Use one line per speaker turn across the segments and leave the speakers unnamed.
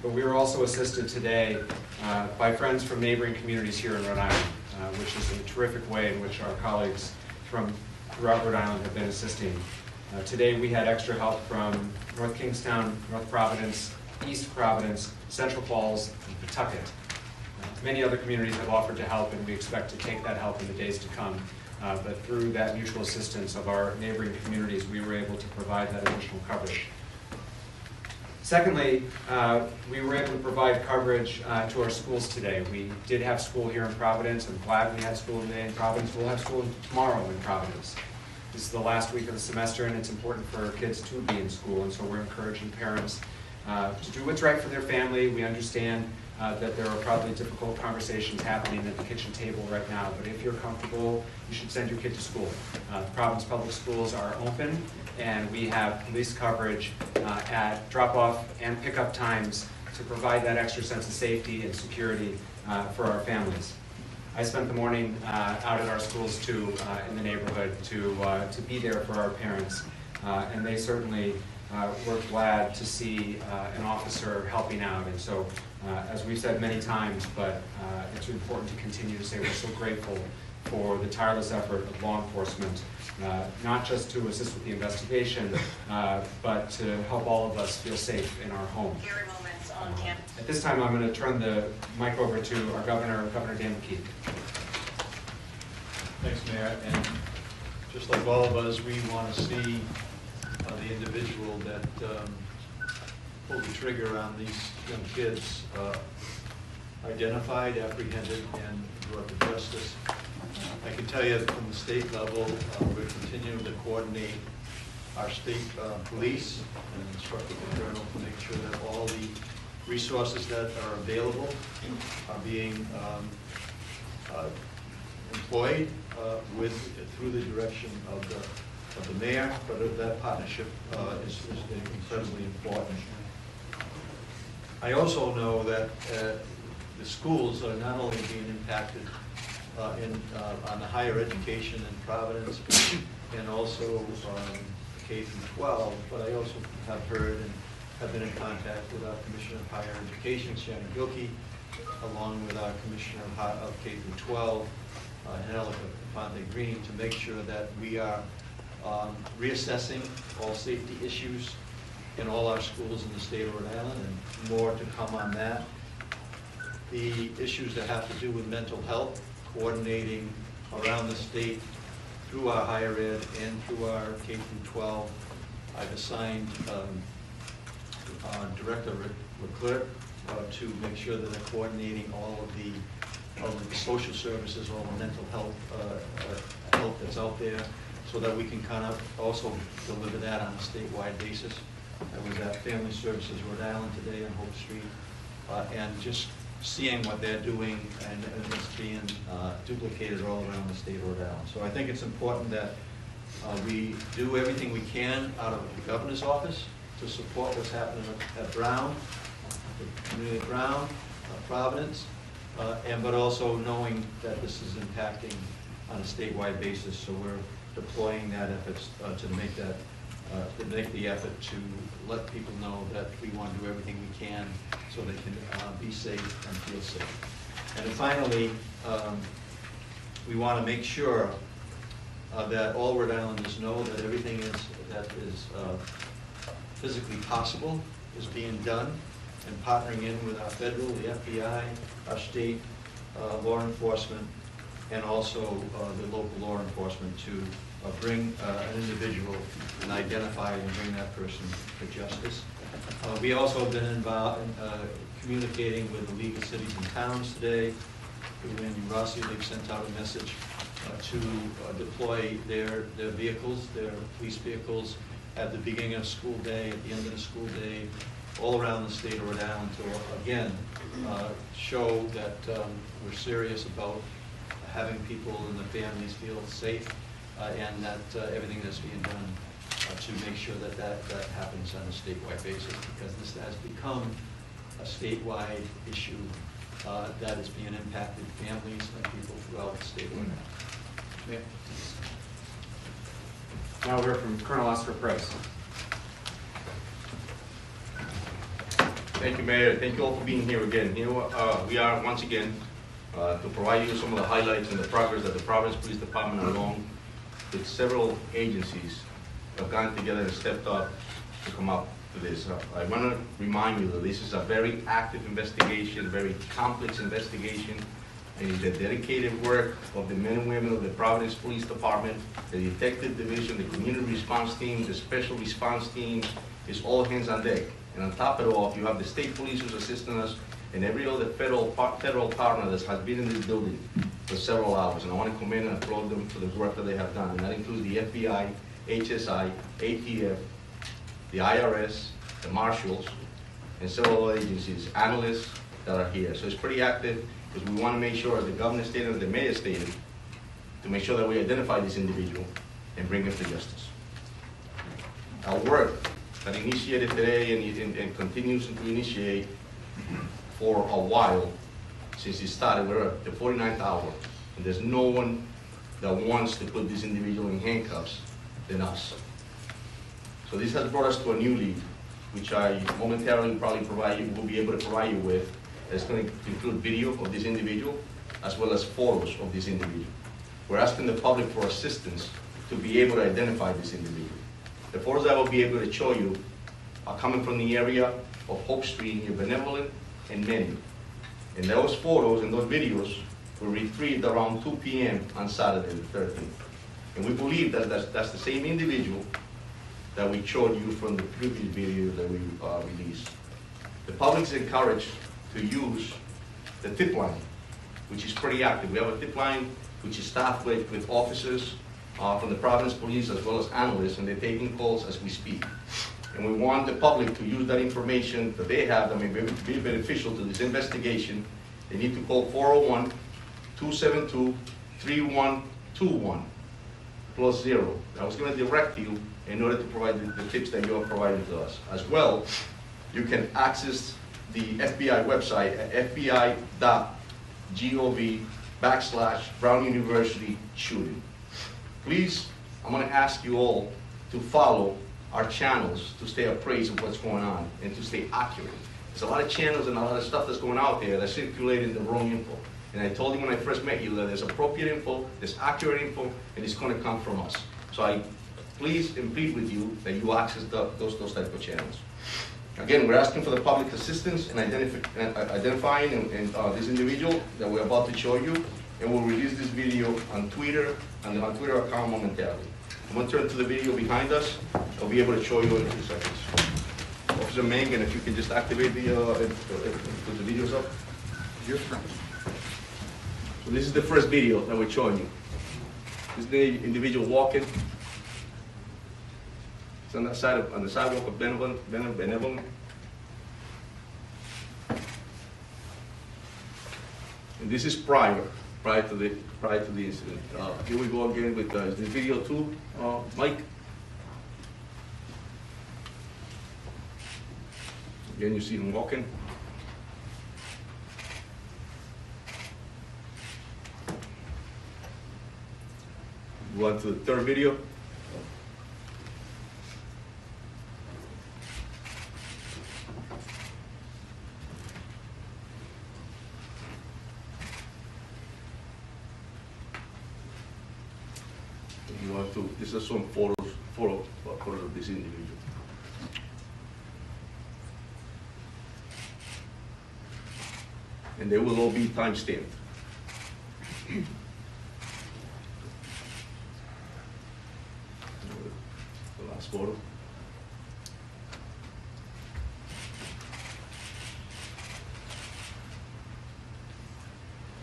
but we were also assisted today by friends from neighboring communities here in Rhode Island, which is a terrific way in which our colleagues from throughout Rhode Island have been assisting. Today we had extra help from North Kingstown, North Providence, East Providence, Central Falls, and Pawtucket. Many other communities have offered to help, and we expect to take that help in the days to come. But through that mutual assistance of our neighboring communities, we were able to provide that additional coverage. Secondly, we were able to provide coverage to our schools today. We did have school here in Providence. I'm glad we had school today in Providence. We'll have school tomorrow in Providence. This is the last week of the semester, and it's important for kids to be in school, and so we're encouraging parents to do what's right for their family. We understand that there are probably difficult conversations happening at the kitchen table right now, but if you're comfortable, you should send your kid to school. Providence Public Schools are open, and we have police coverage at drop-off and pickup times to provide that extra sense of safety and security for our families. I spent the morning out at our schools too, in the neighborhood, to be there for our parents, and they certainly were glad to see an officer helping out. And so, as we've said many times, but it's important to continue to say we're so grateful for the tireless effort of law enforcement, not just to assist with the investigation, but to help all of us feel safe in our home.
Scary moments on campus.
At this time, I'm going to turn the mic over to our Governor Dan McKee.
Thanks, Mayor. And just like all of us, we want to see the individual that pulled the trigger on these young kids identified, apprehended, and brought to justice. I can tell you that from the state level, we're continuing to coordinate our state police and instruct the colonel to make sure that all the resources that are available are being employed through the direction of the mayor, but that partnership is incredibly important. I also know that the schools are not only being impacted on the higher education in Providence and also K through 12, but I also have heard and have been in contact with our Commissioner of Higher Education, Shannon Gilkey, along with our Commissioner of K through 12, Angelica Ponte Green, to make sure that we are reassessing all safety issues in all our schools in the state of Rhode Island, and more to come on that. The issues that have to do with mental health, coordinating around the state through our higher ed and through our K through 12. I've assigned Director Leclerc to make sure that they're coordinating all of the social services, all the mental health that's out there, so that we can kind of also deliver that on a statewide basis. I was at Family Services Rhode Island today on Hope Street, and just seeing what they're doing, and it's being duplicated all around the state of Rhode Island. So I think it's important that we do everything we can out of the governor's office to support what's happening at Brown, the community at Brown, Providence, but also knowing that this is impacting on a statewide basis. So we're deploying that efforts to make the effort to let people know that we want to do everything we can so they can be safe and feel safe. And then finally, we want to make sure that all Rhode Islanders know that everything that is physically possible is being done, and partnering in with our federal, the FBI, our state law enforcement, and also the local law enforcement to bring an individual and identify and bring that person to justice. We also have been involved in communicating with the League of Cities and Towns today. Through Randy Rossi, they've sent out a message to deploy their vehicles, their police vehicles, at the beginning of school day, at the end of the school day, all around the state of Rhode Island to, again, show that we're serious about having people and their families feel safe, and that everything that's being done to make sure that happens on a statewide basis, because this has become a statewide issue that is being impacted families and people throughout the state of Rhode Island. Yeah.
Now we'll hear from Colonel Oscar Price.
Thank you, Mayor. Thank you all for being here again. Here we are once again to provide you some of the highlights and the progress that the Providence Police Department, along with several agencies, have gotten together and stepped up to come up to this. I want to remind you that this is a very active investigation, very complex investigation, and it's the dedicated work of the men and women of the Providence Police Department, the Detective Division, the Community Response Team, the Special Response Team. It's all hands on deck. And on top of it all, you have the state police who's assisting us and every other federal partner that has been in this building for several hours. And I want to commend and applaud them for the work that they have done. And that includes the FBI, HSI, ATF, the IRS, the marshals, and several other agencies, analysts that are here. So it's pretty active because we want to make sure, as the governor stated and the mayor stated, to make sure that we identify this individual and bring him to justice. Our work that initiated today and continues to initiate for a while since it started. We're at the 49th hour, and there's no one that wants to put this individual in handcuffs than us. So this has brought us to a new lead, which I momentarily probably will be able to provide you with. It's going to include video of this individual as well as photos of this individual. We're asking the public for assistance to be able to identify this individual. The photos I will be able to show you are coming from the area of Hope Street near Benevolent and Many. And those photos and those videos were retrieved around 2 p.m. on Saturday the 13th. And we believe that that's the same individual that we showed you from the previous video that we released. The public is encouraged to use the tip line, which is pretty active. We have a tip line which is staffed with officers from the Providence Police as well as analysts, and they're taking calls as we speak. And we want the public to use that information that they have that may be beneficial to this investigation. They need to call 401-272-3121 +0. I was going to direct you in order to provide the tips that you are providing to us. As well, you can access the FBI website at fbi.gov/Brown University shooting. Please, I'm going to ask you all to follow our channels to stay appraised of what's going on and to stay accurate. There's a lot of channels and a lot of stuff that's going out there that's circulating the wrong info. And I told you when I first met you that there's appropriate info, there's accurate info, and it's going to come from us. So I please and plead with you that you access those type of channels. Again, we're asking for the public assistance in identifying this individual that we're about to show you, and we'll release this video on Twitter and our Twitter account momentarily. I'm going to turn to the video behind us. I'll be able to show you in a few seconds. Officer Mangan, if you can just activate the videos up. Yes, sir. So this is the first video that we're showing you. This is the individual walking. It's on the sidewalk of Benevolent. And this is prior to the incident. Here we go again with this video too, Mike. Again, you see him walking. Go on to the third video. This is some photos of this individual. And they will all be time-stamped. The last photo.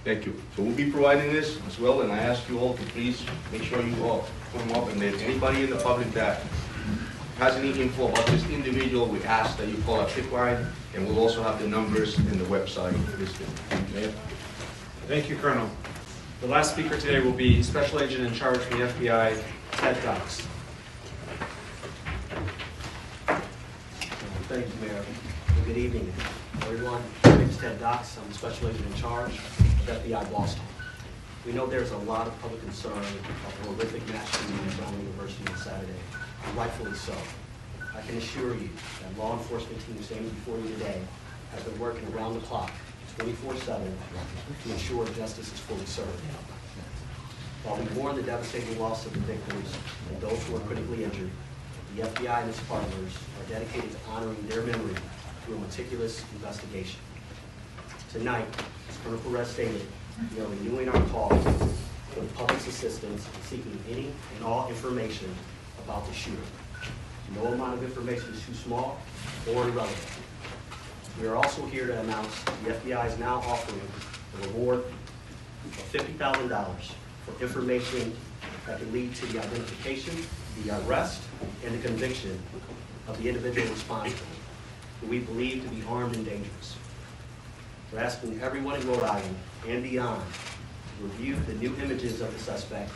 Thank you. So we'll be providing this as well, and I ask you all to please make sure you all put them up, and then anybody in the public that has any info about this individual, we ask that you call our tip line, and we'll also have the numbers and the website listed.
Thank you, Colonel. The last speaker today will be Special Agent in Charge for the FBI, Ted Dox.
Thank you, Mayor. Good evening, everyone. My name is Ted Dox. I'm the Special Agent in Charge of FBI Boston. We know there's a lot of public concern of the horrific mass shooting at Brown University on Saturday, and rightfully so. I can assure you that law enforcement team standing before you today has been working around the clock, 24/7, to ensure justice is fully served. While we mourn the devastating loss of the victims and those who are critically injured, the FBI and its partners are dedicated to honoring their memory through a meticulous investigation. Tonight, as Colonel Perez stated, we are renewing our call for the public's assistance in seeking any and all information about the shooter. No amount of information is too small or irrelevant. We are also here to announce the FBI is now offering a reward of $50,000 for information that can lead to the identification, the arrest, and the conviction of the individual responsible, who we believe to be armed and dangerous. We're asking everyone in Rhode Island and beyond to review the new images of the suspect,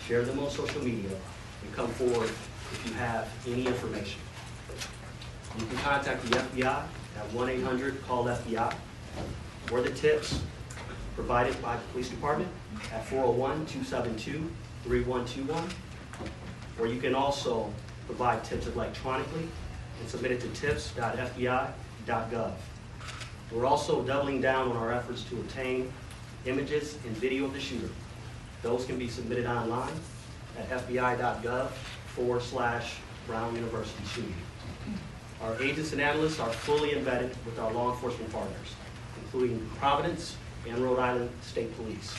share them on social media, and come forward if you have any information. You can contact the FBI at 1-800-CALL-FBI, or the tips provided by the police department at 401-272-3121, or you can also provide tips electronically and submit it to tips.fbi.gov. We're also doubling down on our efforts to obtain images and video of the shooter. Those can be submitted online at fbi.gov/Brown University shooting. Our agents and analysts are fully embedded with our law enforcement partners, including Providence and Rhode Island State Police.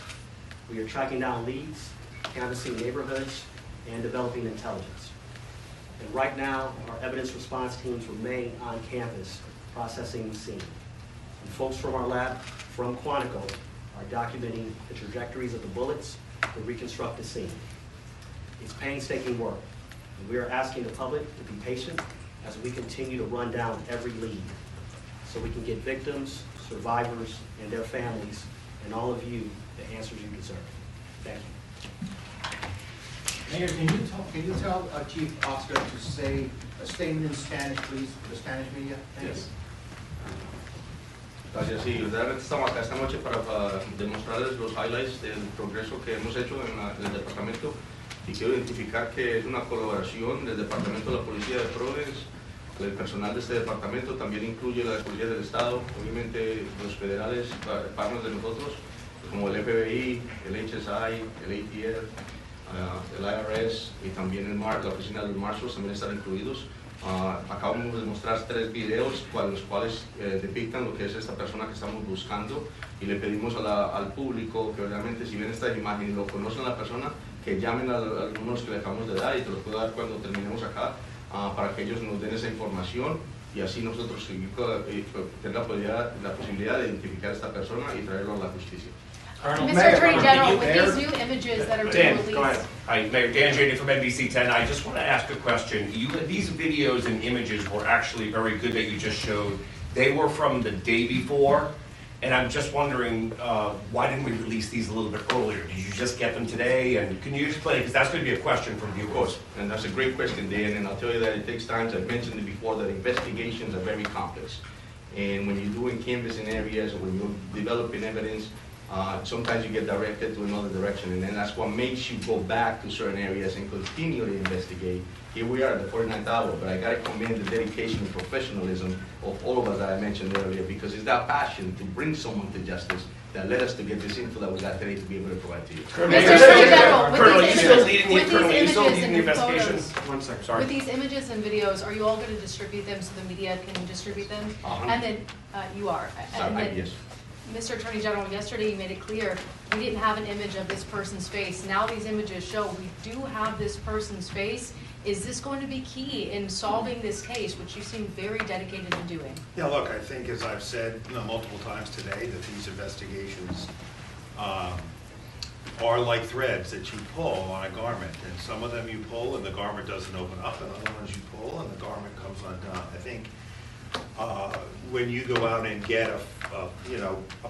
We are tracking down leads, canvassing neighborhoods, and developing intelligence. And right now, our evidence response teams remain on campus processing the scene. And folks from our lab from Quantico are documenting the trajectories of the bullets to reconstruct the scene. It's painstaking work, and we are asking the public to be patient as we continue to run down every lead so we can get victims, survivors, and their families, and all of you the answers you deserve. Thank you.
Mayor, can you tell Chief Oscar to say a statement in Spanish, please, for the Spanish media? Thank you.
Gracias, sí, realmente estamos acá esta noche para demostrarles los highlights del progreso que hemos hecho en el departamento y quiero identificar que es una colaboración del Departamento de la Policía de Providence, el personal de este departamento también incluye la Policía del Estado, obviamente los federales, partners de nosotros, como el FBI, el HSI, el ATL, el IRS y también la Oficina de los Marshals también están incluidos. Acabamos de mostrar 3 videos los cuales depictan lo que es esta persona que estamos buscando y le pedimos al público que realmente si ven esta imagen y lo conocen a la persona, que llamen a los números que le acabamos de dar y te los puedo dar cuando terminemos acá para que ellos nos den esa información y así nosotros tener la posibilidad de identificar a esta persona y traerlo a la justicia.
Mr. Attorney General, with these new images that are being
Dan, go ahead.
released.
Hi, Mayor Dan Janey from NBC 10. I just want to ask a question. These videos and images were actually very good that you just showed. They were from the day before, and I'm just wondering, why didn't we release these a little bit earlier? Did you just get them today? And can you explain, because that's going to be a question from
Of
viewers.
course, and that's a great question, Dan, and I'll tell you that it takes time. I've mentioned it before that investigations are very complex. And when you're doing canvassing areas or when you're developing evidence, sometimes you get directed to another direction, and then that's what makes you go back to certain areas and continue to investigate. Here we are at the 49th hour, but I got to commend the dedication and professionalism of all of us that I mentioned earlier, because it's that passion to bring someone to justice that led us to get this info that we got today to be able to provide to you.
Mr. Attorney General,
Colonel, are you
with
still
these
leading
images
the
and
investigation?
photos,
One second,
Sorry.
with these images and videos, are you all going to distribute them so the media can distribute them? And then, you are. And then,
Yes.
Mr. Attorney General, yesterday you made it clear we didn't have an image of this person's face. Now these images show we do have this person's face. Is this going to be key in solving this case, which you seem very dedicated in doing?
Yeah, look, I think as I've said multiple times today, that these investigations are like threads that you pull on a garment. And some of them you pull and the garment doesn't open up, and other ones you pull and the garment comes undone. I think when you go out and get a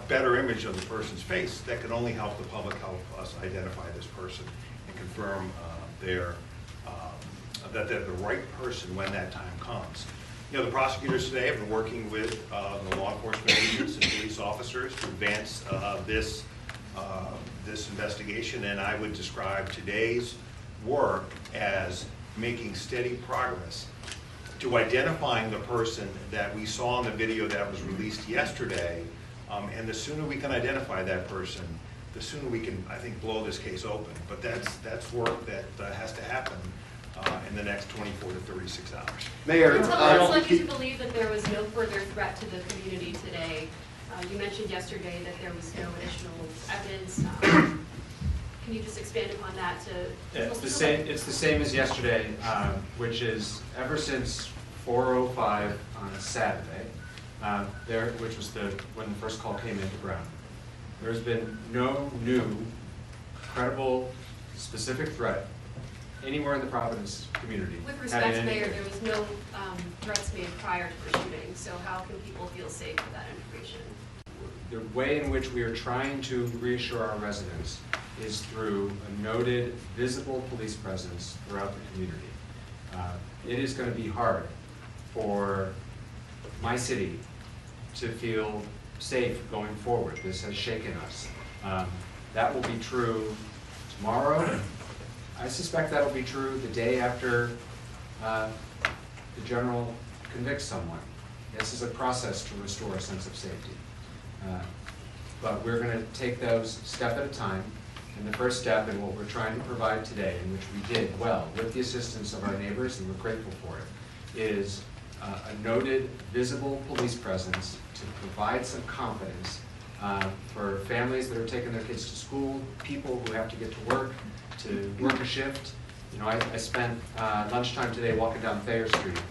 better image of the person's face, that can only help the public help us identify this person and confirm that they're the right person when that time comes. The prosecutors today have been working with the law enforcement agents and police officers to advance this investigation, and I would describe today's work as making steady progress to identifying the person that we saw in the video that was released yesterday. And the sooner we can identify that person, the sooner we can, I think, blow this case open. But that's work that has to happen in the next 24 to 36 hours.
Mayor,
It's led you to believe that there was no further threat to the community today. You mentioned yesterday that there was no additional evidence. Can you just expand upon that to?
It's the same as yesterday, which is ever since 4:05 on a Saturday, which was when the first call came into ground. There's been no new, credible, specific threat anywhere in the Providence community.
With respect to Mayor, there was no threats made prior to the shooting, so how can people feel safe with that information?
The way in which we are trying to reassure our residents is through a noted, visible police presence throughout the community. It is going to be hard for my city to feel safe going forward. This has shaken us. That will be true tomorrow. I suspect that will be true the day after the general convicts someone. This is a process to restore a sense of safety. But we're going to take those step at a time. And the first step in what we're trying to provide today, and which we did well with the assistance of our neighbors, and we're grateful for it, is a noted, visible police presence to provide some confidence for families that are taking their kids to school, people who have to get to work a shift. You know, I spent lunchtime today walking down Thayer Street.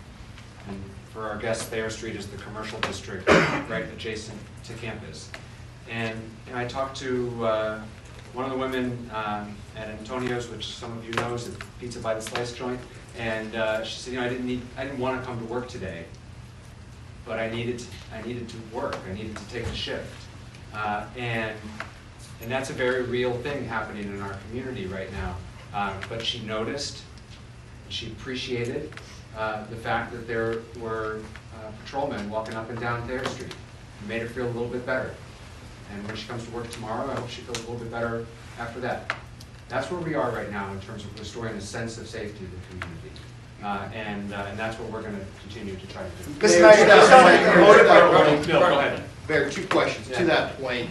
And for our guests, Thayer Street is the commercial district right adjacent to campus. And I talked to one of the women at Antonio's, which some of you know is a pizza by the slice joint, and she said, you know, I didn't want to come to work today, but I needed to work. I needed to take a shift, and that's a very real thing happening in our community right now. But she noticed, she appreciated the fact that there were patrolmen walking up and down Thayer Street. It made her feel a little bit better. And when she comes to work tomorrow, I hope she feels a little bit better after that. That's where we are right now in terms of restoring a sense of safety to the community. And that's what we're going to continue to try to do.
Mr. Mayor,
Bill, go ahead.
Mayor, two questions.
Yeah.
To that point,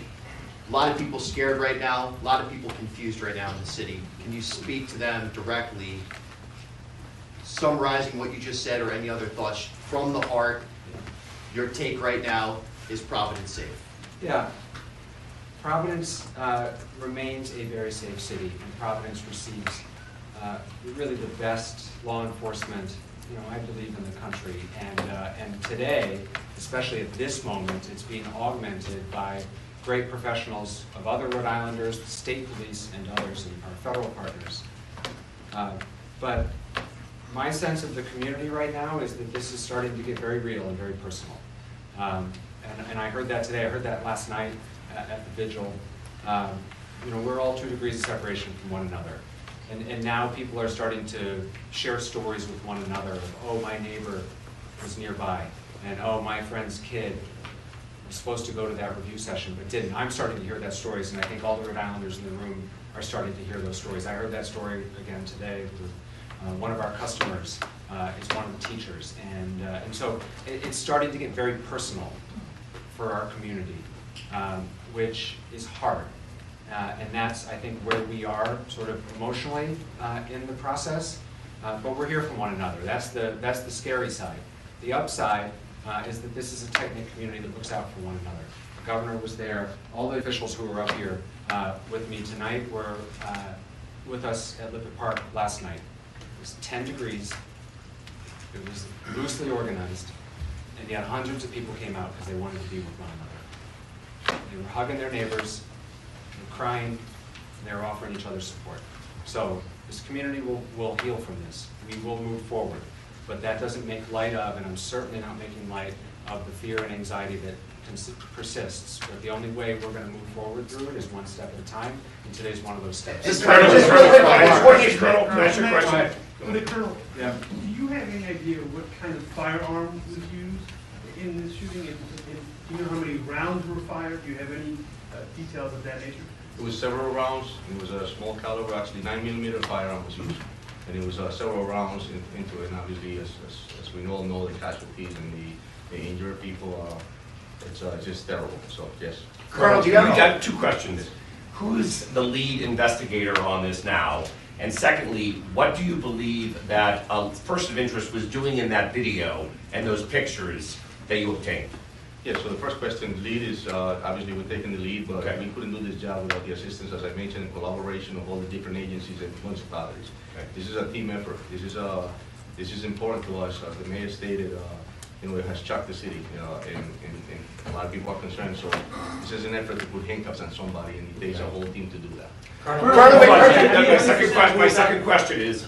a lot of people scared right now, a lot of people confused right now in the city. Can you speak to them directly, summarizing what you just said or any other thoughts from the heart? Your take right now, is Providence safe?
Yeah. Providence remains a very safe city, and Providence receives really the best law enforcement, you know, I believe, in the country. And today, especially at this moment, it's being augmented by great professionals of other Rhode Islanders, the state police, and others, and our federal partners. But my sense of the community right now is that this is starting to get very real and very personal. And I heard that today. I heard that last night at the vigil. You know, we're all 2 degrees of separation from one another. And now people are starting to share stories with one another of, oh, my neighbor was nearby, and oh, my friend's kid was supposed to go to that review session but didn't. I'm starting to hear that stories, and I think all the Rhode Islanders in the room are starting to hear those stories. I heard that story again today with one of our customers is one of the teachers. And so it's starting to get very personal for our community, which is hard. And that's, I think, where we are sort of emotionally in the process. But we're here from one another. That's the scary side. The upside is that this is a tight-knit community that looks out for one another. The governor was there. All the officials who were up here with me tonight were with us at Lippert Park last night. It was 10 degrees. It was loosely organized. And yet hundreds of people came out because they wanted to be with one another. They were hugging their neighbors, they were crying, and they were offering each other support. So this community will heal from this. We will move forward. But that doesn't make light of, and I'm certainly not making light of, the fear and anxiety that persists. But the only way we're going to move forward through it is one step at a time, and today's one of those steps.
Colonel, can I ask you a question?
Colonel,
Yeah.
do you have any idea what kind of firearm was used in this shooting? Do you know how many rounds were fired? Do you have any details of that nature?
It was several rounds. It was a small caliber, actually 9mm firearm was used. And it was several rounds into it, and obviously, as we all know, the casualties and the injured people, it's just terrible, so, yes.
Colonel, do you have two questions? Who's the lead investigator on this now? And secondly, what do you believe that a person of interest was doing in that video and those pictures that you obtained?
Yeah, so the first question, the lead is, obviously we're taking the lead, but
Okay.
we couldn't do this job without the assistance, as I mentioned, and collaboration of all the different agencies and municipalities.
Okay.
This is a team effort. This is important to us. As the mayor stated, it has shocked the city, and a lot of people are concerned. So this is an effort to put handcuffs on somebody, and it takes a whole team to do that.
My second question is,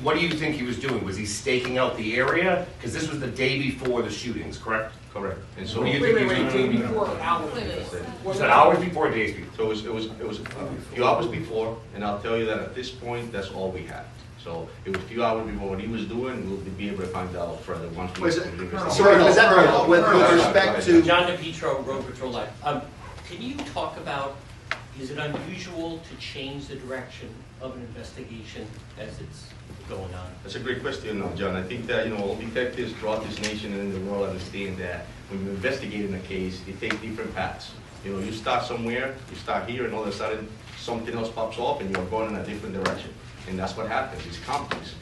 what do you think he was doing? Was he staking out the area? Because this was the day before the shootings, correct?
Correct. And so,
What do you think he was doing? You said hours before or days before?
so it was a few hours before, and I'll tell you that at this point, that's all we had. So it was a few hours before what he was doing. We'll be able to find out further once we.
Sorry, was that with respect to?
John DePietro, Road Patrol Life. Can you talk about, is it unusual to change the direction of an investigation as it's going on?
That's a great question, John. I think that, all detectives throughout this nation and in the world understand that when you're investigating a case, it takes different paths. You start somewhere, you start here, and all of a sudden, something else pops up, and you're going in a different direction. And that's what happens. It's complex.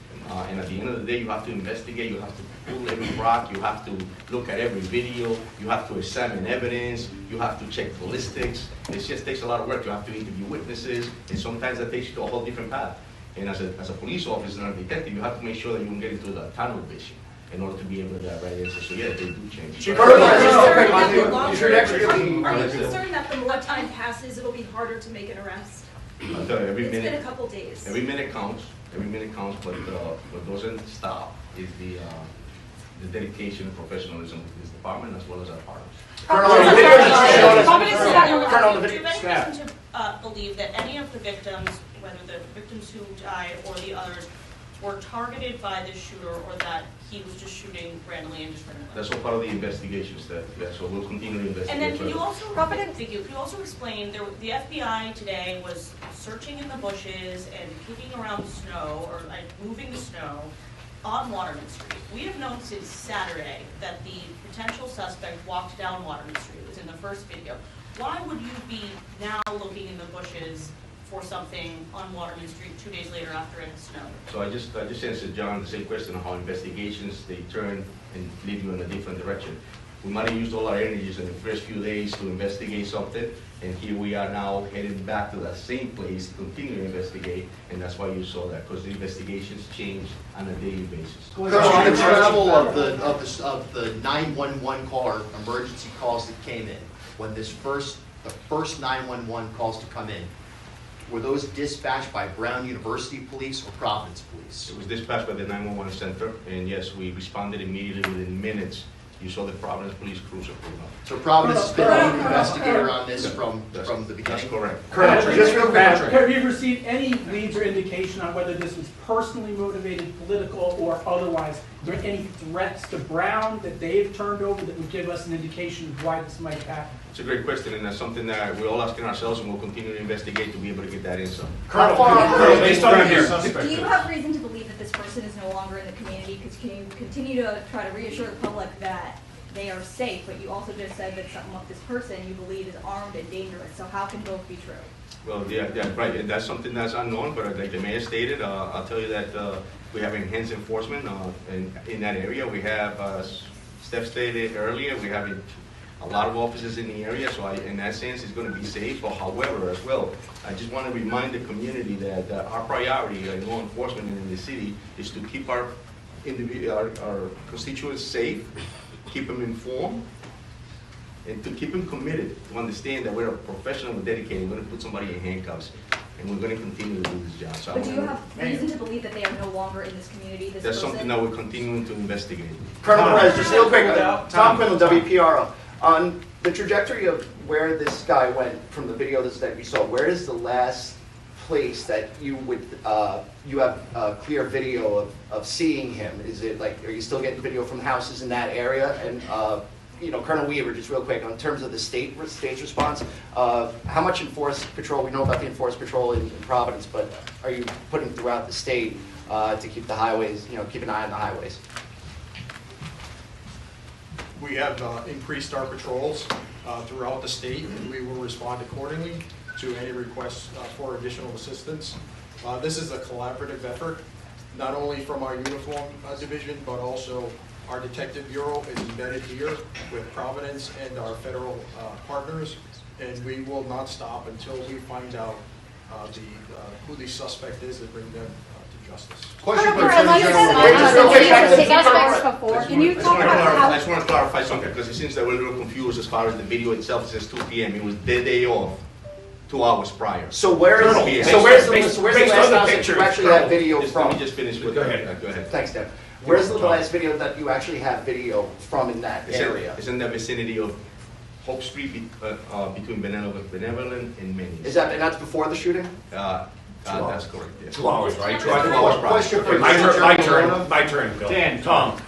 And at the end of the day, you have to investigate, you have to pull every rock, you have to look at every video, you have to examine evidence, you have to check ballistics. It just takes a lot of work. You have to interview witnesses, and sometimes that takes you to a whole different path. And as a police officer and a detective, you have to make sure that you don't get into the tunnel vision in order to be able to get right answer. So yeah, they do change.
Are you concerned that the more time passes, it'll be harder to make an arrest?
I'll tell you,
It's been a couple days.
every minute counts, but what doesn't stop is the dedication and professionalism of this department as well as our partners.
Do you have any reason to believe that any of the victims, whether the victims who died or the others, were targeted by this shooter, or that he was just shooting randomly and just randomly?
That's all part of the investigations so we'll continue to investigate.
And then can you
further.
also, thank you, can you also explain, the FBI today was searching in the bushes and kicking around the snow, or like moving the snow on Waterman Street. We have known since Saturday that the potential suspect walked down Waterman Street. It was in the first video. Why would you be now looking in the bushes for something on Waterman Street 2 days later after it snowed?
So I just answered John the same question on how investigations, they turn and lead you in a different direction. We might have used all our energies in the first few days to investigate something, and here we are now heading back to that same place, continue to investigate, and that's why you saw that, because the investigations change on a daily basis.
Colonel, on the travel of the 911 caller, emergency calls that came in, when the first 911 calls to come in, were those dispatched by Brown University Police or Providence Police?
It was dispatched by the 911 center, and yes, we responded immediately within minutes. You saw the Providence Police cruiser pull up.
So Providence has been the lead investigator on this from the beginning?
That's correct.
Colonel, just real quick, have you received any leads or indication on whether this was personally motivated, political, or otherwise? Are there any threats to Brown that they've turned over that would give us an indication of why this might happen?
It's a great question, and that's something that we're all asking ourselves, and we'll continue to investigate to be able to get that answer.
Colonel, based on the
Do you have reason to believe that this person is no longer in the community? Because can you continue to try to reassure the public that they are safe, but you also just said that something with this person you believe is armed and dangerous, so how can both be true?
Well, yeah, right, and that's something that's unknown, but like the mayor stated, I'll tell you that we have enhanced enforcement in that area. We have, Steph stated earlier, we have a lot of officers in the area, so in that sense, it's going to be safe. But however, as well, I just want to remind the community that our priority in law enforcement in the city is to keep our constituents safe, keep them informed, and to keep them committed, to understand that we're a professional and dedicated. We're going to put somebody in handcuffs, and we're going to continue to do this job. So
But do you have reason to believe that they are no longer in this community, this
that's
person?
something that we're continuing to investigate.
Colonel Perez, just real quick, Tom
Quinlan,
Quinlan, WPRO. On the trajectory of where this guy went from the video that we saw, where is the last place that you have clear video of seeing him? Is it like, are you still getting video from houses in that area? And Colonel Weaver, just real quick, in terms of the state's response, how much enforced patrol, we know about the enforced patrol in Providence, but are you putting throughout the state to keep the highways, keep an eye on the highways?
We have increased our patrols throughout the state, and we will respond accordingly to any requests for additional assistance. This is a collaborative effort, not only from our uniform division, but also our detective bureau is embedded here with Providence and our federal partners, and we will not stop until we find out who the suspect is and bring them to justice.
Question for
Colonel,
Attorney
you
General.
said
Wait, just real quick,
that
back to-
suspects before. Can you talk about
I
how?
just want to clarify something, because it seems that we're a little confused as far as the video itself. It says 2 p.m. It was the day off, 2 hours prior.
So where's the
Based
last
on the
house that you
pictures,
actually have video
Let
from?
me just finish with
Go ahead.
Go ahead.
Thanks, Deb. Where's the last video that you actually have video from in that area?
It's in the vicinity of Hope Street, between Benevolent and Maine.
And that's before the shooting?
That's correct, yes.
2 hours, right?
2 hours prior.
Question for
Okay, my
Attorney
turn,
General.
my turn, Bill.
Dan.
Tom,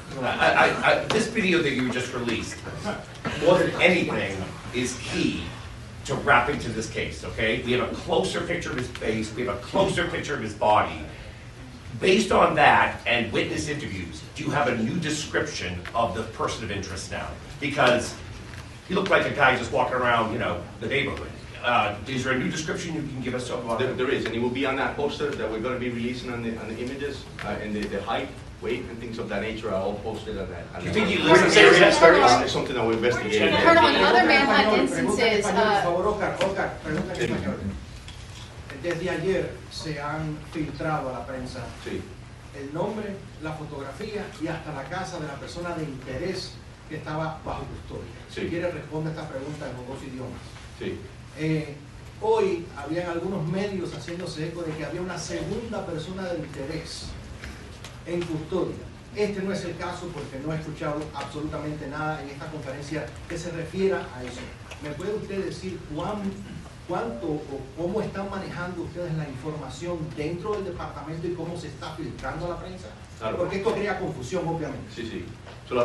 this video that you just released, more than anything, is key to wrapping to this case, okay? We have a closer picture of his face, we have a closer picture of his body. Based on that and witness interviews, do you have a new description of the person of interest now? Because he looked like a guy just walking around, the neighborhood. Is there a new description you can give us about him?
There is, and it will be on that poster that we're going to be releasing on the images, and the height, weight, and things of that nature are all posted on that.
Do you think he
Where
lives
do
in
you
the
say
area?
this area?
It's something that we're investigating.
Colonel, in other manhunt instances,
Oscar, pregunta en español. Desde ayer se han filtrado a la prensa
Sí,
el nombre, la fotografía y hasta la casa de la persona de interés que estaba bajo custodia.
Sí.
Si quiere, responde esta pregunta en los dos idiomas.
sí.
Hoy habían algunos medios haciéndose eco de que había una segunda persona de interés en custodia. Este no es el caso porque no he escuchado absolutamente nada en esta conferencia que se refiera a eso. ¿Me puede usted decir cuánto o cómo están manejando ustedes la información dentro del departamento y cómo se está filtrando a la prensa?
Claro.
Porque esto crea confusión, obviamente.
Sí, sí. So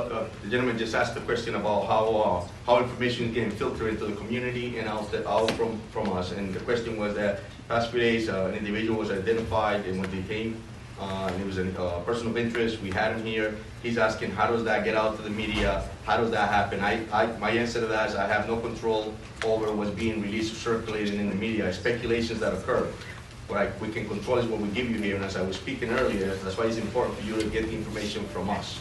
the gentleman just asked the question about how information is getting filtered into the community and out from us. And the question was that past few days, an individual was identified and was detained. And it was a person of interest. We had him here. He's asking, how does that get out to the media? How does that happen? My answer to that is I have no control over what's being released or circulated in the media. Speculations that occur. What we can control is what we give you here. And as I was speaking earlier, that's why it's important for you to get the information from us.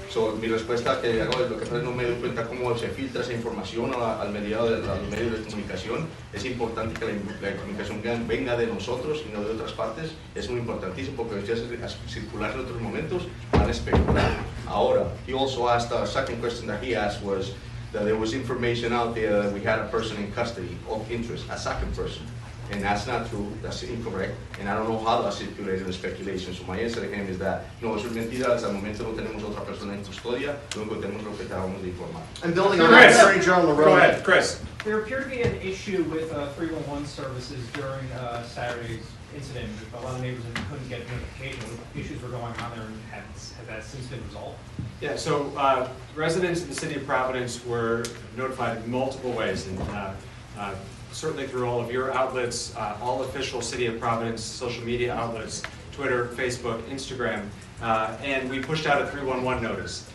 So, mi respuesta que hago es lo que pasa es no me doy cuenta cómo se filtra esa información a los medios de comunicación. Es importante que la comunicación venga de nosotros y no de otras partes. Es muy importantísimo porque si hace circular en otros momentos van a especular. Ahora, he also asked, a second question that he asked was that there was information out there that we had a person in custody of interest, a second person. And that's not true, that's incorrect, and I don't know how that's circulated in speculation. So my answer to him is that, no, eso es mentira, hasta el momento no tenemos otra persona en custodia, lo único que tenemos es lo que acabamos de informar.
And building on that, Attorney General
Go
LaRoe.
ahead, Chris.
There appeared to be an issue with 311 services during Saturday's incident. A lot of neighbors couldn't get notification. Issues were going on there, and has that since been resolved?
Yeah, so residents in the city of Providence were notified in multiple ways, and certainly through all of your outlets, all official City of Providence social media outlets, Twitter, Facebook, Instagram, and we pushed out a 311 notice.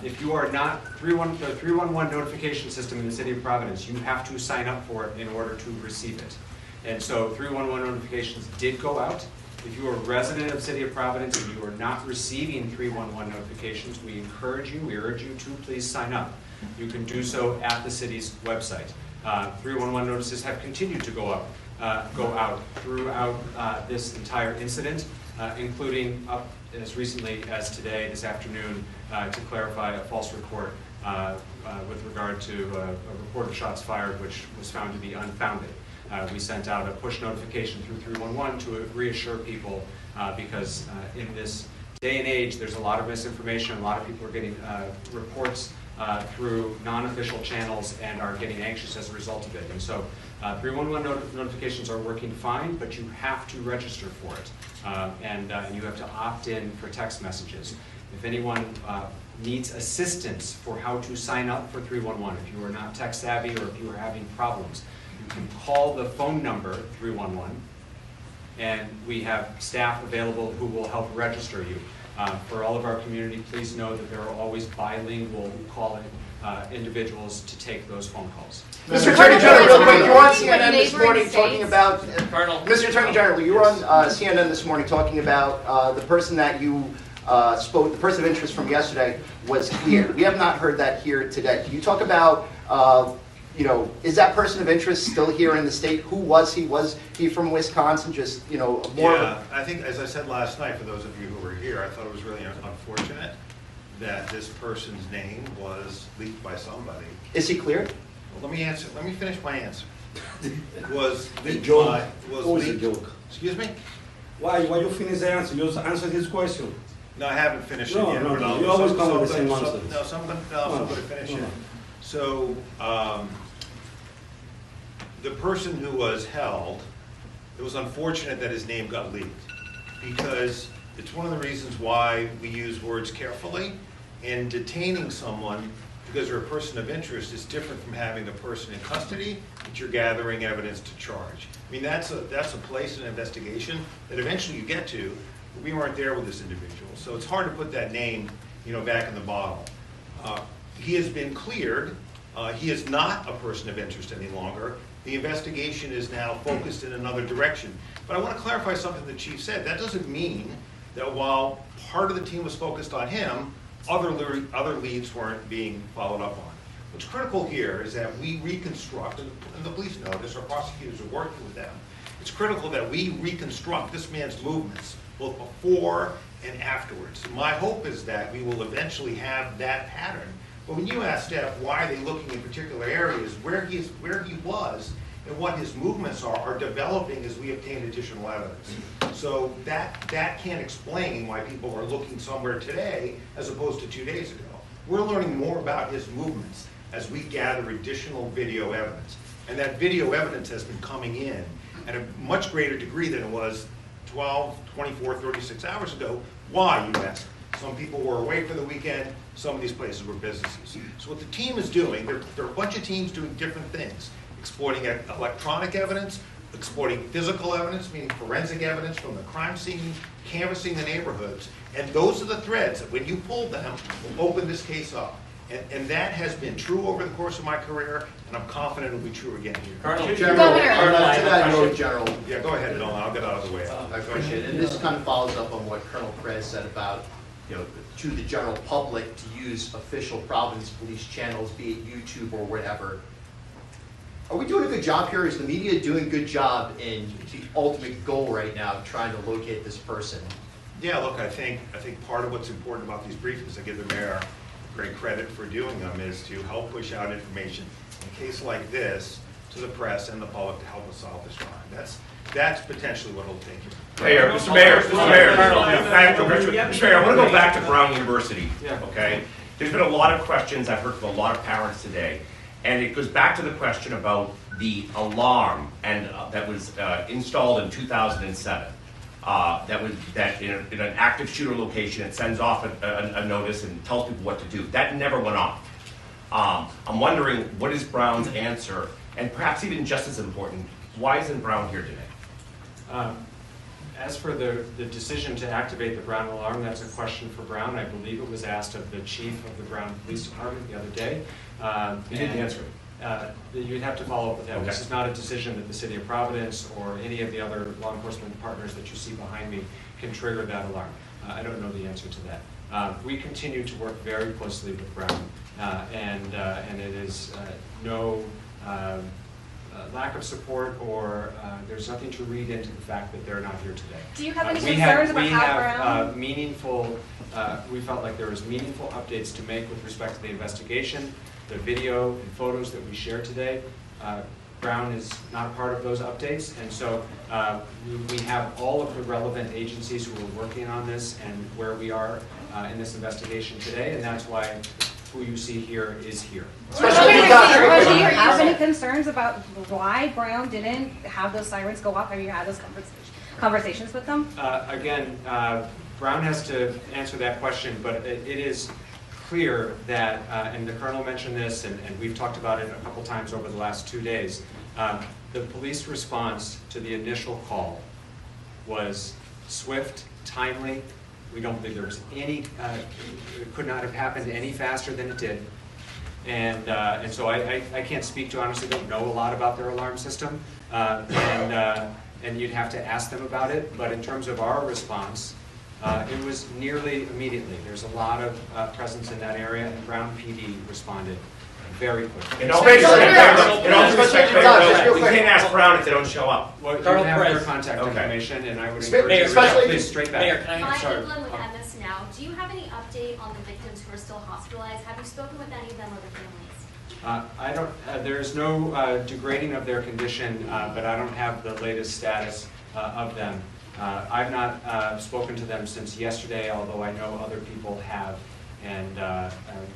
If you are not, the 311 notification system in the City of Providence, you have to sign up for it in order to receive it. And so 311 notifications did go out. If you are a resident of the City of Providence and you are not receiving 311 notifications, we urge you to please sign up. You can do so at the city's website. 311 notices have continued to go out throughout this entire incident, including up as recently as today, this afternoon, to clarify a false report with regard to a report of shots fired, which was found to be unfounded. We sent out a push notification through 311 to reassure people because in this day and age, there's a lot of misinformation. A lot of people are getting reports through non-official channels and are getting anxious as a result of it. And so 311 notifications are working fine, but you have to register for it. And you have to opt in for text messages. If anyone needs assistance for how to sign up for 311, if you are not tech savvy or if you are having problems, you can call the phone number 311, and we have staff available who will help register you. For all of our community, please know that there are always bilingual calling individuals to take those phone calls.
Mr. Attorney General, real quick, you were on CNN this
Neighboring
morning talking
states.
about,
Colonel.
Mr. Attorney General, you were on CNN this morning talking about the person that you spoke, the person of interest from yesterday was here. We have not heard that here today. Can you talk about, you know, is that person of interest still here in the state? Who was he? Was he from Wisconsin? Just, you know, more.
Yeah, I think, as I said last night, for those of you who were here, I thought it was really unfortunate that this person's name was leaked by somebody.
Is he cleared?
Well, let me finish my answer. Was leaked
joke.
by, was
Always a
leaked.
joke.
Excuse me?
Why you finish the answer? You answer this question.
No, I haven't finished it
No,
yet.
no, no,
Ronaldo.
you always
So-
come
so
with the
I'm
same
gonna-
answer.
No, so I'm going to finish
No,
it.
no.
So, the person who was held, it was unfortunate that his name got leaked, because it's one of the reasons why we use words carefully, and detaining someone because they're a person of interest is different from having the person in custody that you're gathering evidence to charge. I mean, that's a place in an investigation that eventually you get to, but we weren't there with this individual, so it's hard to put that name, you know, back in the bottle. He has been cleared. He is not a person of interest any longer. The investigation is now focused in another direction. But I want to clarify something the chief said. That doesn't mean that while part of the team was focused on him, other leads weren't being followed up on. What's critical here is that we reconstruct, and the police know this, our prosecutors are working with them, it's critical that we reconstruct this man's movements, both before and afterwards. My hope is that we will eventually have that pattern. But when you ask staff why are they looking in particular areas, where he was and what his movements are developing as we obtain additional evidence. So that can't explain why people are looking somewhere today as opposed to 2 days ago. We're learning more about his movements as we gather additional video evidence. And that video evidence has been coming in at a much greater degree than it was 12, 24, 36 hours ago. Why, you ask? Some people were away for the weekend, some of these places were businesses. So what the team is doing, there are a bunch of teams doing different things, exploiting electronic evidence, exploiting physical evidence, meaning forensic evidence from the crime scene, canvassing the neighborhoods, and those are the threads that when you pull them, will open this case up. And that has been true over the course of my career, and I'm confident it'll be true again here.
Colonel.
General,
Governor.
to that note, General,
Yeah, go ahead, Nolan, I'll get out of the way.
I appreciate it. And this kind of follows up on what Colonel Perez said about, you know, to the general public to use official Providence Police channels, be it YouTube or whatever. Are we doing a good job here? Is the media doing a good job in the ultimate goal right now of trying to locate this person?
Yeah, look, I think part of what's important about these briefings, I give the mayor great credit for doing them, is to help push out information in a case like this to the press and the public to help us solve this crime. That's potentially what it'll take you.
Mayor, Mr. Mayor, Mr. Mayor, Mr. Mayor, I want to go back to Brown University, okay? There's been a lot of questions I've heard from a lot of parents today, and it goes back to the question about the alarm and that was installed in 2007. That in an active shooter location, it sends off a notice and tells people what to do. That never went off. I'm wondering, what is Brown's answer? And perhaps even just as important, why isn't Brown here today?
As for the decision to activate the Brown alarm, that's a question for Brown. I believe it was asked of the chief of the Brown Police Department the other day.
He didn't answer it.
You'd have to follow up with him.
Okay.
This is not a decision that the City of Providence or any of the other law enforcement partners that you see behind me can trigger that alarm. I don't know the answer to that. We continue to work very closely with Brown, and it is no lack of support or there's nothing to read into the fact that they're not here today.
Do you have any
We
concerns about
we
how
have
Brown?
meaningful, we felt like there was meaningful updates to make with respect to the investigation, the video and photos that we shared today. Brown is not part of those updates, and so we have all of the relevant agencies who are working on this and where we are in this investigation today, and that's why who you see here is here.
Do you have any concerns about why Brown didn't have those sirens go off? Have you had those conversations with them?
Again, Brown has to answer that question, but it is clear that, and the Colonel mentioned this, and we've talked about it a couple times over the last 2 days, the police response to the initial call was swift, timely. We don't believe there was any, it could not have happened any faster than it did. And so I can't speak to, honestly, don't know a lot about their alarm system, and you'd have to ask them about it. But in terms of our response, it was nearly immediately. There's a lot of presence in that area, and Brown PD responded very quickly.
In all respect, we can't ask Brown if they don't show up.
Well, you
Colonel
have their
Perez.
contact
Okay.
information, and I would
Mayor,
encourage you to
especially-
please straight back.
Mayor, can I-
Sorry.
Hi, Evelyn with MS Now. Do you have any update on the victims who are still hospitalized? Have you spoken with any of them or their families?
I don't, there's no degrading of their condition, but I don't have the latest status of them. I've not spoken to them since yesterday, although I know other people have, and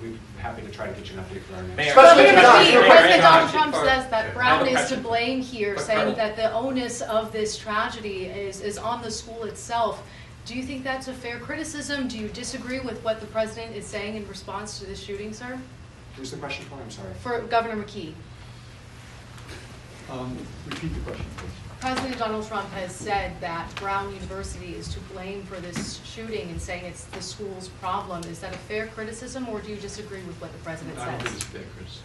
we're happy to try to get you an update for our next.
Mayor.
President
Mayor,
President
Mayor,
Donald Trump
for-
says that
I
Brown
have a
is to
question.
blame here,
For
saying
Colonel.
that the onus of this tragedy is on the school itself. Do you think that's a fair criticism? Do you disagree with what the president is saying in response to this shooting, sir?
Who's the question for? I'm sorry.
For Governor McKee.
Repeat the question, please.
President Donald Trump has said that Brown University is to blame for this shooting and saying it's the school's problem. Is that a fair criticism, or do you disagree with what the president
I don't think
says?
it's fair criticism.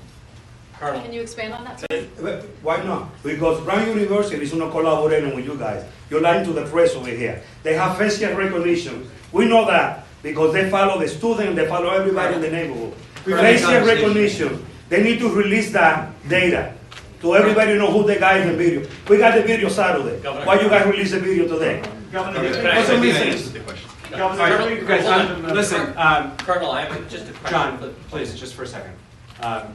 Colonel.
Can you expand on that, sir?
Why not? Because Brown University is not collaborating with you guys. You're lying to the press over here. They have facial recognition. We know that because they follow the student, they follow everybody in the neighborhood. Facial recognition. They need to release that data to everybody know who the guy in the video. We got the video Saturday.
Governor.
Why you guys release the video today?
Governor,
Doesn't make sense.
The question.
Governor,
All right, you guys,
hold on.
listen,
Colonel, I have just a question.
John, please, just for a second. A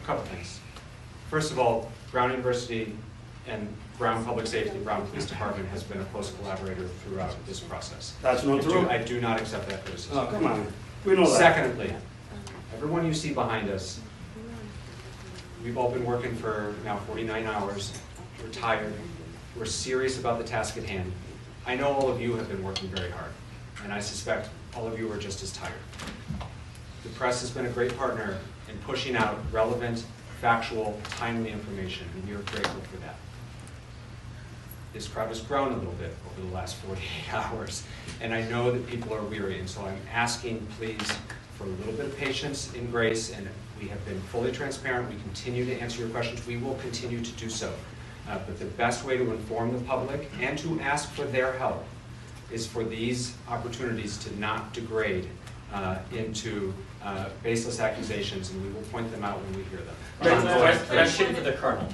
couple things. First of all, Brown University and Brown Public Safety, Brown Police Department has been a close collaborator throughout this process.
That's not true.
I do not accept that criticism.
Oh, come on. We know that.
Secondly, everyone you see behind us, we've all been working for now 49 hours. We're tired. We're serious about the task at hand. I know all of you have been working very hard, and I suspect all of you are just as tired. The press has been a great partner in pushing out relevant, factual, timely information, and we are grateful for that. This crowd has grown a little bit over the last 48 hours, and I know that people are weary, and so I'm asking, please, for a little bit of patience and grace, and we have been fully transparent. We continue to answer your questions. We will continue to do so. But the best way to inform the public and to ask for their help is for these opportunities to not degrade into baseless accusations, and we will point them out when we hear them.
Question for the Colonel.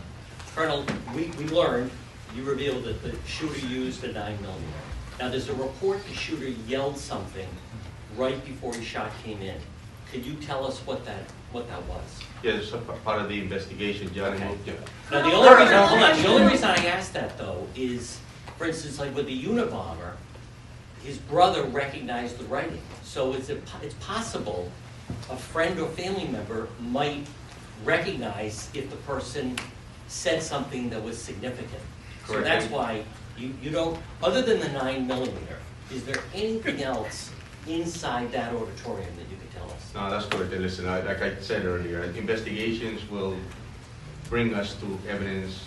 Colonel, we learned, you revealed that the shooter used a 9mm. Now, there's a report the shooter yelled something right before his shot came in. Could you tell us what that was?
Yeah, it's a part of the investigation, John.
Okay.
Yeah.
Now, the only reason, hold on, the only reason I asked that, though, is, for instance, like with the Unabomber, his brother recognized the writing. So it's possible a friend or family member might recognize if the person said something that was significant. So
Correct.
that's why you don't, other than the 9mm, is there anything else inside that auditorium that you could tell us?
No, that's correct. And listen, like I said earlier, investigations will bring us to evidence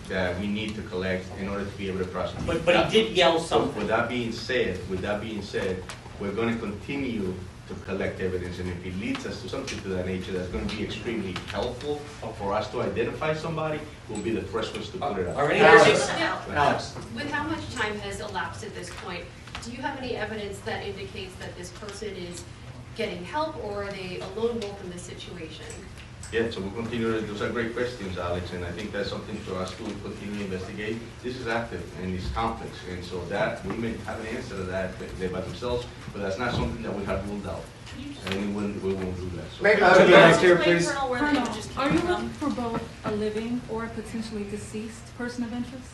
that we need to collect in order to be able to prosecute.
But he did yell
So
something.
with that being said, we're going to continue to collect evidence, and if it leads us to something to that nature that's going to be extremely helpful for us to identify somebody, we'll be the first ones to put it out.
Are any
Alex.
Alex. With how much time has elapsed at this point, do you have any evidence that indicates that this person is getting help, or are they a lone wolf in this situation?
Yeah, so we'll continue to, those are great questions, Alex, and I think that's something for us to continue to investigate. This is active and it's complex, and so that, we may have an answer to that by themselves, but that's not something that we have ruled out. And we won't do that. So-
Next here, please.
Colonel, where the
Colonel,
images
are
came
you
from?
looking for both a living or a potentially deceased person of interest?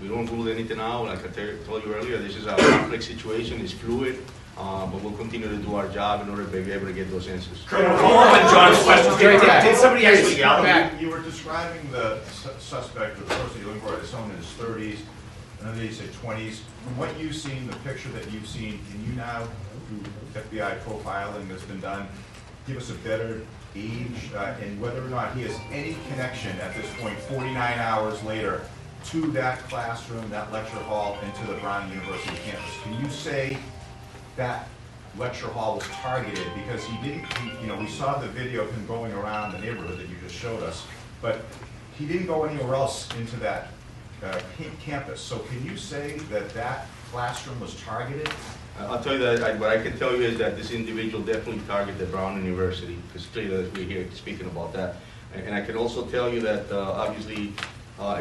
We don't rule anything out. Like I told you earlier, this is a complex situation, it's fluid, but we'll continue to do our job in order to be able to get those answers.
Colonel, follow up on John's question. Did somebody actually yell?
You were describing the suspect, or the person you're looking for, as someone in his 30s, and then you said 20s. From what you've seen, the picture that you've seen, can you now through FBI profiling that's been done, give us a better age and whether or not he has any connection at this point, 49 hours later, to that classroom, that lecture hall, and to the Brown University campus. Can you say that lecture hall was targeted? Because he didn't, we saw the video of him going around the neighborhood that you just showed us, but he didn't go anywhere else into that campus. So can you say that that classroom was targeted?
I'll tell you that, what I can tell you is that this individual definitely targeted Brown University. It's clear that we're here speaking about that. And I can also tell you that obviously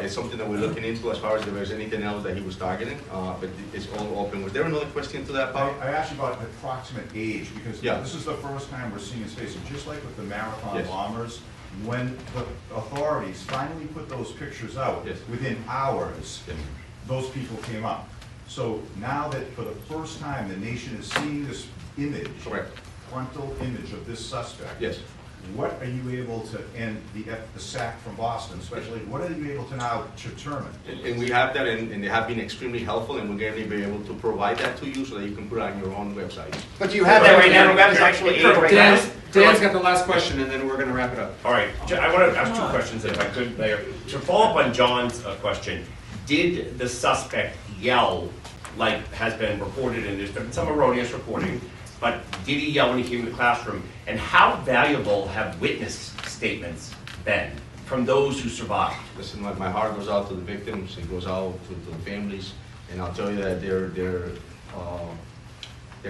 it's something that we're looking into as far as if there's anything else that he was targeting, but it's all open. Was there another question to that, Bob?
I asked you about the approximate age, because
Yeah.
this is the first time we're seeing his face. And just like with the marathon
Yes.
bombers, when the authorities finally put those pictures out,
Yes.
within hours,
Yes.
those people came up. So now that for the first time the nation is seeing this image,
Correct.
frontal image of this suspect,
Yes.
what are you able to, and the SAC from Boston especially, what are you able to now determine?
And we have that, and they have been extremely helpful, and we're going to be able to provide that to you so that you can put it on your own website.
But do you have that right now? That is actually age right now.
Dan's got the last question, and then we're gonna wrap it up.
All right, I want to ask two questions if I could, Mayor. To follow up on John's question, did the suspect yell, like has been reported, and there's been some erroneous reporting, but did he yell when he came to the classroom? And how valuable have witness statements been from those who survived?
Listen, my heart goes out to the victims, it goes out to the families, and I'll tell you that their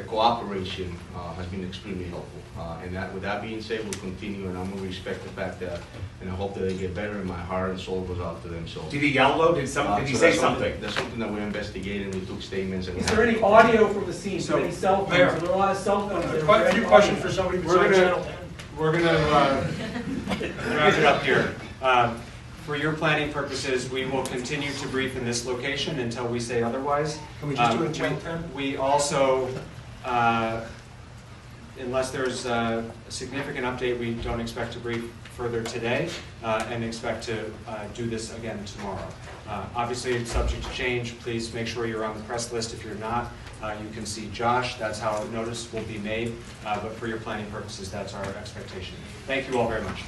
cooperation has been extremely helpful. And that, with that being said, we'll continue, and I'm going to respect the fact that, and I hope that they get better, and my heart and soul goes out to them. So.
Did he yell though? Did he
So
say
that's
something?
That's something that we're investigating. We took statements. And
Is there any audio from the scene,
So,
any cell phones?
Mayor.
Are there a lot of cell phones? there?
Quite a
Is there
few
any
questions
audio?
for somebody
We're
besides
gonna,
Channel 10.
we're gonna wrap it up here. For your planning purposes, we will continue to brief in this location until we say otherwise.
Can we just do it in Channel 10?
We also, unless there's a significant update, we don't expect to brief further today and expect to do this again tomorrow. Obviously, it's subject to change. Please make sure you're on the press list. If you're not, you can see Josh. That's how notice will be made. But for your planning purposes, that's our expectation. Thank you all very much.